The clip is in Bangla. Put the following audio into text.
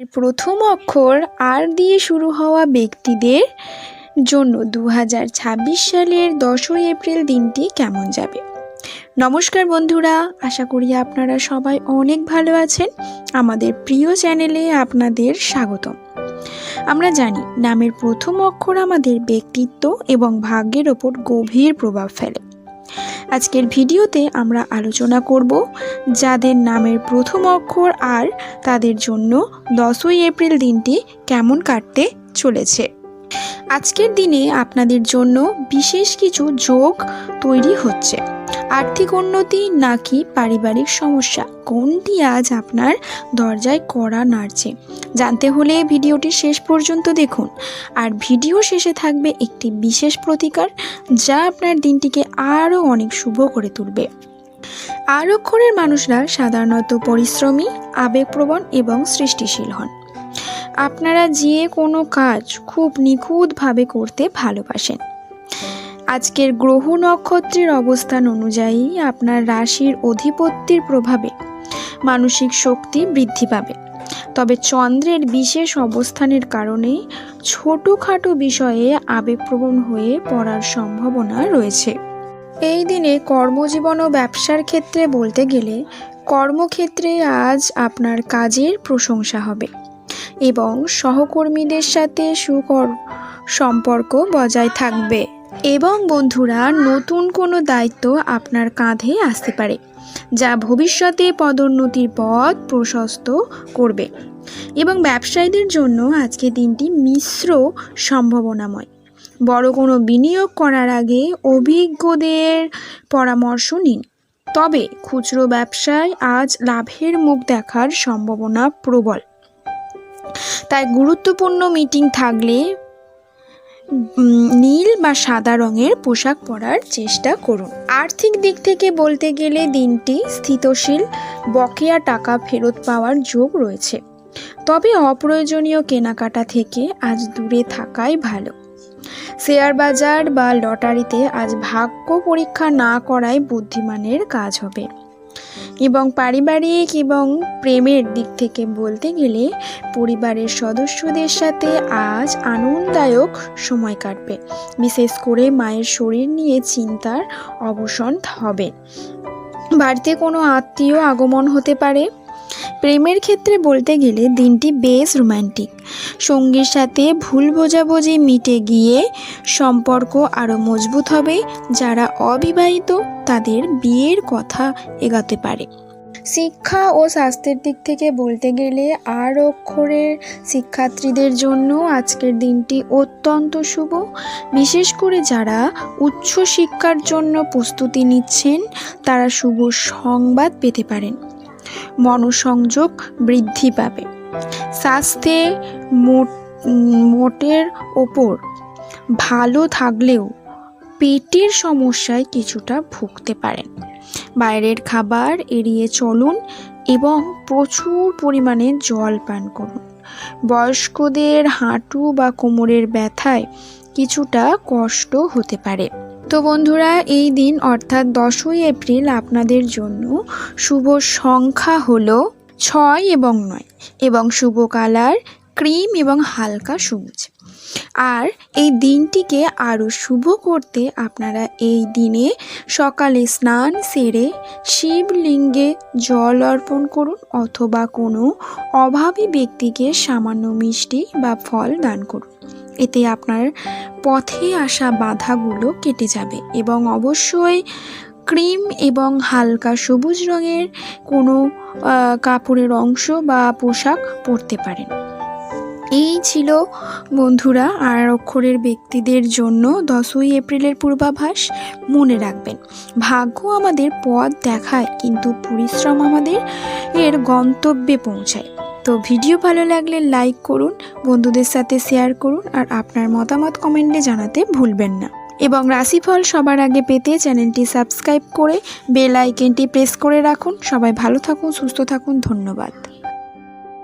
প্রথম অক্ষর আর দিয়ে শুরু হওয়া ব্যক্তিদের জন্য 2026 সালের 10ই এপ্রিল দিনটি কেমন যাবে। নমস্কার বন্ধুরা, আশা করি আপনারা সবাই অনেক ভালো আছেন। আমাদের প্রিয় চ্যানেলে আপনাদের স্বাগতম। আমরা জানি নামের প্রথম অক্ষর আমাদের ব্যক্তিত্ব এবং ভাগ্যের ওপর গভীর প্রভাব ফেলে। আজকের ভিডিওতে আমরা আলোচনা করব যাদের নামের প্রথম অক্ষর আর তাদের জন্য 10ই এপ্রিল দিনটি কেমন কাটতে চলেছে। আজকের দিনে আপনাদের জন্য বিশেষ কিছু যোগ তৈরি হচ্ছে। আর্থিক উন্নতি নাকি পারিবারিক সমস্যা, কোনটি আজ আপনার দরজায় কড়া নাড়ছে, জানতে হলে ভিডিওটি শেষ পর্যন্ত দেখুন। আর ভিডিও শেষে থাকবে একটি বিশেষ প্রতিকার, যা আপনার দিনটিকে আরও অনেক শুভ করে তুলবে। আর অক্ষরের মানুষরা সাধারণত পরিশ্রমী, আবেগপ্রবণ এবং সৃষ্টিশীল হন। আপনারা যে কোনো কাজ খুব নিখুঁতভাবে করতে ভালোবাসেন। আজকের গ্রহ নক্ষত্রের অবস্থান অনুযায়ী আপনার রাশির অধিপত্যের প্রভাবে মানসিক শক্তি বৃদ্ধি পাবে। তবে চন্দ্রের বিশেষ অবস্থানের কারণে ছোটোখাটো বিষয়ে আবেগপ্রবণ হয়ে পড়ার সম্ভাবনা রয়েছে। এই দিনে কর্মজীবন ও ব্যবসার ক্ষেত্রে বলতে গেলে কর্মক্ষেত্রে আজ আপনার কাজের প্রশংসা হবে এবং সহকর্মীদের সাথে সুখর সম্পর্ক বজায় থাকবে। এবং বন্ধুরা, নতুন কোনো দায়িত্ব আপনার কাঁধে আসতে পারে, যা ভবিষ্যতে পদোন্নতির পথ প্রশস্ত করবে। এবং ব্যবসায়ীদের জন্য আজকের দিনটি মিশ্র সম্ভাবনাময়। বড় কোনো বিনিয়োগ করার আগে অভিজ্ঞদের পরামর্শ নিন। তবে খুচরো ব্যবসায় আজ লাভের মুখ দেখার সম্ভাবনা প্রবল। তাই গুরুত্বপূর্ণ মিটিং থাকলে নীল বা সাদা রঙের পোশাক পরার চেষ্টা করুন। আর্থিক দিক থেকে বলতে গেলে দিনটি স্থিতিশীল, বকেয়া টাকা ফেরত পাওয়ার যোগ রয়েছে। তবে অপ্রয়োজনীয় কেনাকাটা থেকে আজ দূরে থাকাই ভালো। শেয়ার বাজার বা লটারিতে আজ ভাগ্য পরীক্ষা না করাই বুদ্ধিমানের কাজ হবে। এবং পারিবারিক এবং প্রেমের দিক থেকে বলতে গেলে পরিবারের সদস্যদের সাথে আজ আনন্দদায়ক সময় কাটবে। বিশেষ করে মায়ের শরীর নিয়ে চিন্তার অবসান হবে। বাড়িতে কোনো আত্মীয় আগমন হতে পারে। প্রেমের ক্ষেত্রে বলতে গেলে দিনটি বেশ রোম্যান্টিক। সঙ্গীর সাথে ভুল বোঝাবুঝি মিটে গিয়ে সম্পর্ক আরও মজবুত হবে। যারা অবিবাহিত তাদের বিয়ের কথা এগাতে পারে। শিক্ষা ও স্বাস্থ্যের দিক থেকে বলতে গেলে আর অক্ষরের শিক্ষার্থীদের জন্য আজকের দিনটি অত্যন্ত শুভ। বিশেষ করে যারা উচ্চ শিক্ষার জন্য প্রস্তুতি নিচ্ছেন, তারা শুভ সংবাদ পেতে পারেন। মনোসংযোগ বৃদ্ধি পাবে। স্বাস্থ্যে মোটের ওপর ভালো থাকলেও পেটের সমস্যায় কিছুটা ভুগতে পারেন। বাইরের খাবার এড়িয়ে চলুন এবং প্রচুর পরিমাণে জল পান করুন। বয়স্কদের হাঁটু বা কোমরের ব্যথায় কিছুটা কষ্ট হতে পারে। তো বন্ধুরা, এই দিন অর্থাৎ 10ই এপ্রিল আপনাদের জন্য শুভ সংখ্যা হলো 6 এবং 9 এবং শুভ কালার ক্রিম এবং হালকা সবুজ। আর এই দিনটিকে আরও শুভ করতে আপনারা এই দিনে সকালে স্নান সেরে শিবলিঙ্গে জল অর্পণ করুন অথবা কোনো অভাবী ব্যক্তিকে সামান্য মিষ্টি বা ফল দান করুন। এতে আপনার পথে আসা বাধাগুলো কেটে যাবে। এবং অবশ্যই ক্রিম এবং হালকা সবুজ রঙের কোনো কাপড়ের অংশ বা পোশাক পরতে পারেন। এই ছিল বন্ধুরা আর অক্ষরের ব্যক্তিদের জন্য 10ই এপ্রিলের পূর্বাভাস। মনে রাখবেন, ভাগ্য আমাদের পথ দেখায়, কিন্তু পরিশ্রম আমাদের গন্তব্যে পৌঁছায়। তো ভিডিও ভালো লাগলে লাইক করুন, বন্ধুদের সাথে শেয়ার করুন, আর আপনার মতামত কমেন্টে জানাতে ভুলবেন না। এবং রাশিফল সবার আগে পেতে চ্যানেলটি সাবস্ক্রাইব করে বেল আইকনটি প্রেস করে রাখুন। সবাই ভালো থাকুন, সুস্থ থাকুন। ধন্যবাদ।